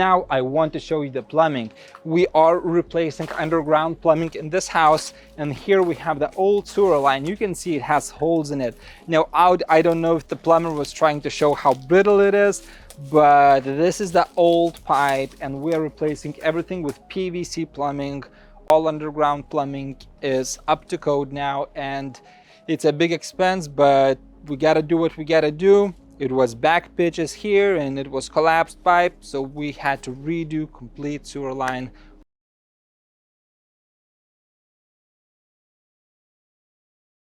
Now I want to show you the plumbing. We are replacing underground plumbing in this house, and here we have the old sewer line. You can see it has holes in it. Now I don't know if the plumber was trying to show how brittle it is, but this is the old pipe, and we are replacing everything with PVC plumbing. All underground plumbing is up to code now, and it's a big expense, but we gotta do what we gotta do. It was back pitches here and it was collapsed pipe, so we had to redo complete sewer line